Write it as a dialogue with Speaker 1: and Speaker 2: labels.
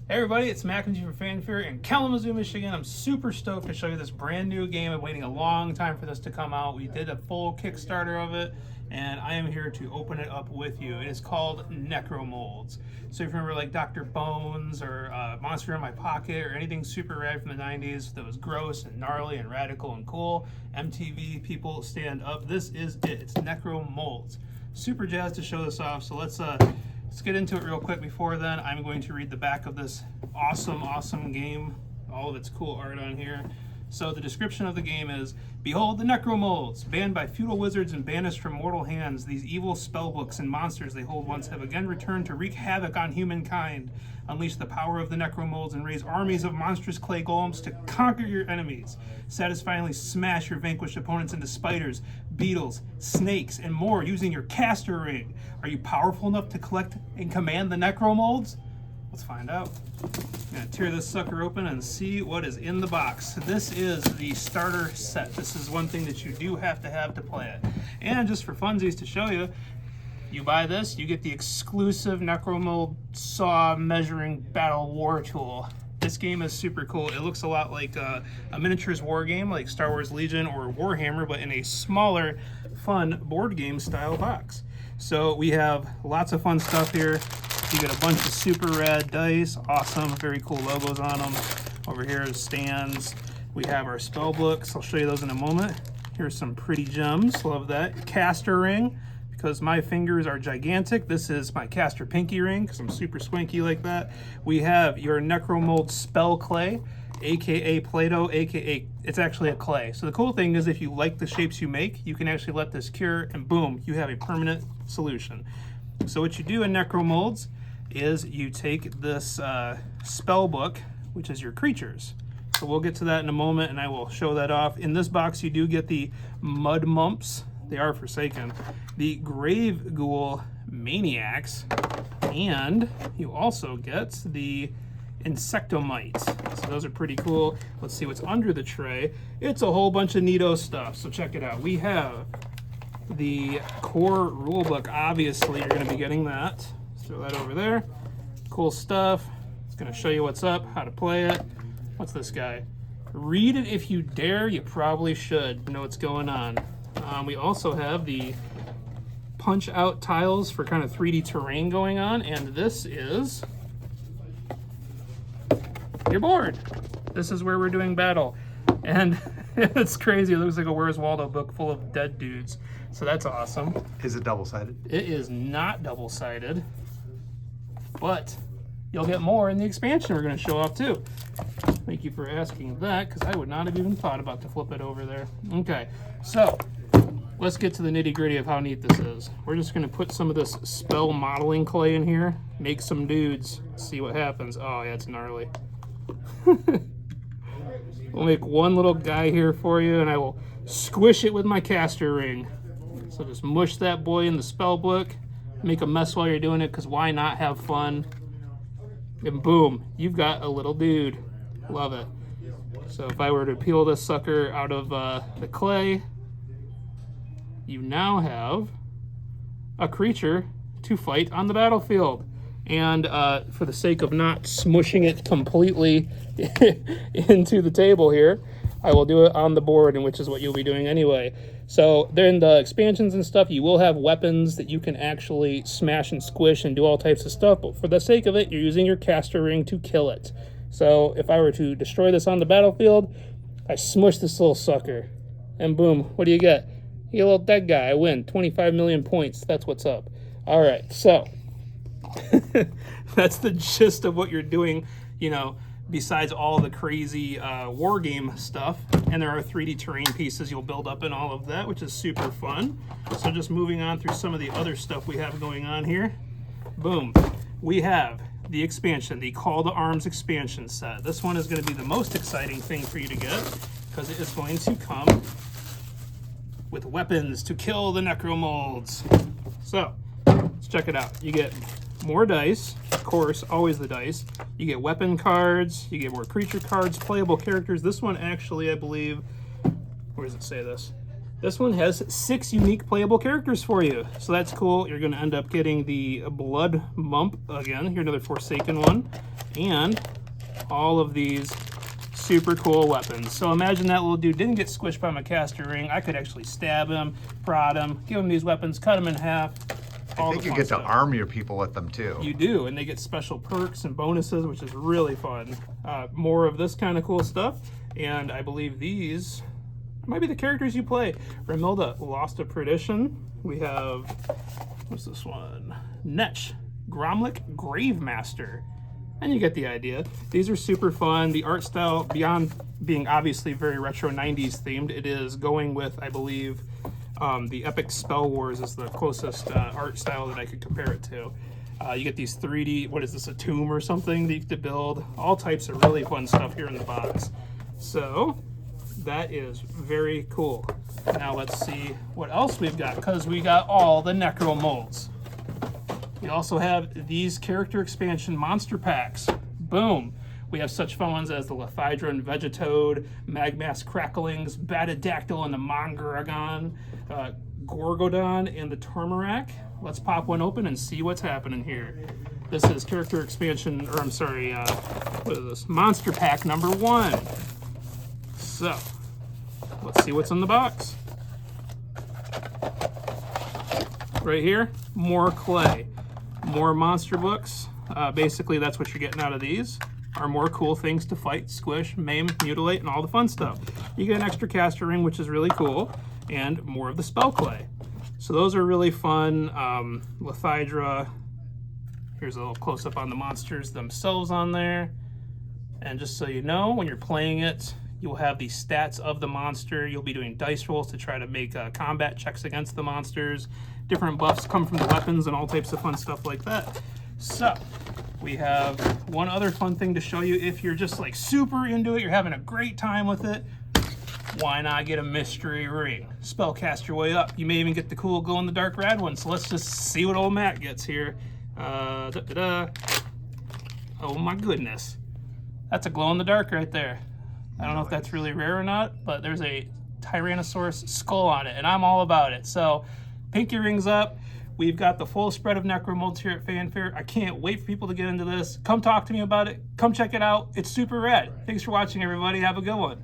Speaker 1: Hey everybody, it's Mac and G for Fanfare in Kalamazoo, Michigan. I'm super stoked to show you this brand new game. I'm waiting a long time for this to come out. We did a full Kickstarter of it, and I am here to open it up with you. It is called Necromolds. So if you remember like Dr. Bones or Monster in My Pocket or anything super rad from the 90s that was gross and gnarly and radical and cool, MTV people stand up. This is it. It's Necromolds. Super jazzed to show this off, so let's get into it real quick. Before then, I'm going to read the back of this awesome game, all of its cool art on here. So the description of the game is, behold the Necromolds, banned by feudal wizards and banished from mortal hands. These evil spellbooks and monsters they hold once have again returned to wreak havoc on humankind. Unleash the power of the Necromolds and raise armies of monstrous clay golems to conquer your enemies. Satisfyingly smash your vanquished opponents into spiders, beetles, snakes, and more using your caster ring. Are you powerful enough to collect and command the Necromolds? Let's find out. I'm gonna tear this sucker open and see what is in the box. This is the starter set. This is one thing that you do have to play it. And just for funsies to show you, you buy this, you get the exclusive Necromold saw measuring battle war tool. This game is super cool. It looks a lot like a miniatures war game like Star Wars Legion or Warhammer, but in a smaller, fun board game style box. So we have lots of fun stuff here. You get a bunch of super rad dice, awesome, very cool logos on them. Over here is stands. We have our spell books. I'll show you those in a moment. Here's some pretty gems, love that. Caster ring, because my fingers are gigantic. This is my caster pinky ring, because I'm super swanky like that. We have your Necromold spell clay, aka Play-Doh, aka it's actually a clay. So the cool thing is if you like the shapes you make, you can actually let this cure and boom, you have a permanent solution. So what you do in Necromolds is you take this spell book, which is your creatures. So we'll get to that in a moment and I will show that off. In this box you do get the Mud Mumps, they are forsaken, the Grave Ghoul Maniacs, and you also get the Insectomite. So those are pretty cool. Let's see what's under the tray. It's a whole bunch of neato stuff, so check it out. We have the core rulebook, obviously you're going to be getting that. Let's throw that over there. Cool stuff. It's going to show you what's up, how to play it. What's this guy? Read it if you dare, you probably should know what's going on. We also have the punch out tiles for kind of 3D terrain going on, and this is your board. This is where we're doing battle. And it's crazy, it looks like a Where's Waldo book full of dead dudes. So that's awesome.
Speaker 2: Is it double-sided?
Speaker 1: It is not double-sided, but you'll get more in the expansion we're going to show off too. Thank you for asking that, because I would not have even thought about to flip it over there. Okay, so let's get to the nitty-gritty of how neat this is. We're just going to put some of this spell modeling clay in here, make some dudes, see what happens. Oh yeah, it's gnarly. We'll make one little guy here for you, and I will squish it with my caster ring. So just mush that boy in the spell book, make a mess while you're doing it, because why not have fun? And boom, you've got a little dude. Love it. So if I were to peel this sucker out of the clay, you now have a creature to fight on the battlefield. And for the sake of not smushing it completely into the table here, I will do it on the board, and which is what you'll be doing anyway. So during the expansions and stuff, you will have weapons that you can actually smash and squish and do all types of stuff, but for the sake of it, you're using your caster ring to kill it. So if I were to destroy this on the battlefield, I smush this little sucker, and boom, what do you get? You get a little dead guy. I win 25 million points. That's what's up. All right, so that's the gist of what you're doing, you know, besides all the crazy war game stuff. And there are 3D terrain pieces you'll build up in all of that, which is super fun. So just moving on through some of the other stuff we have going on here. Boom. We have the expansion, the Call to Arms expansion set. This one is going to be the most exciting thing for you to get, because it is going to come with weapons to kill the Necromolds. So let's check it out. You get more dice, of course, always the dice. You get weapon cards, you get more creature cards, playable characters. This one actually, I believe, where does it say this? This one has 6 unique playable characters for you. So that's cool. You're going to end up getting the Blood Mump again. Here's another Forsaken one. and all of these super cool weapons. So imagine that little dude didn't get squished by my caster ring. I could actually stab him, prod him, give him these weapons, cut him in half.
Speaker 2: I think you get to arm your people with them too.
Speaker 1: You do, and they get special perks and bonuses, which is really fun. More of this kind of cool stuff, and I believe these might be the characters you play. Remilda, Lost of Perdition. We have, what's this one? Netch, Gromlik, Gravemaster. And you get the idea. These are super fun. The art style, beyond being obviously very retro 90s themed, it is going with, I believe, the Epic Spell Wars is the closest art style that I could compare it to. You get these 3D, what is this, a tomb or something that you get to build? All types of really fun stuff here in the box. So that is very cool. Now let's see what else we've got, because we got all the Necromolds. We also have these character expansion monster packs. Boom. We have such fun ones as the Lephydra Vegetoad, Magmass Cracklings, Batidactyl and the Mongaragon, Gorgodon and the Tormarak. Let's pop one open and see what's happening here. This is character expansion, or I'm sorry, what is this? Monster pack number 1. So, let's see what's in the box. Right here, more clay. More monster books. Basically, that's what you're getting out of these, are more cool things to fight, squish, maim, mutilate, and all the fun stuff. You get an extra caster ring, which is really cool, and more of the spell clay. So those are really fun. Lephydra. Here's a little close-up on the monsters themselves on there. And just so you know, when you're playing it, you'll have the stats of the monster. You'll be doing dice rolls to try to make combat checks against the monsters. Different buffs come from the weapons and all types of fun stuff like that. So we have one other fun thing to show you. If you're just like super into it, you're having a great time with it, why not get a mystery ring? Spellcast your way up. You may even get the cool glow-in-the-dark rad one. So let's just see what old Matt gets here. Oh my goodness. That's a glow-in-the-dark right there. I don't know if that's really rare or not, but there's a Tyrannosaurus skull on it, and I'm all about it. So pinky rings up. We've got the full spread of Necromolds here at Fanfare. I can't wait for people to get into this. Come talk to me about it. Come check it out. It's super rad. Thanks for watching, everybody. Have a good one.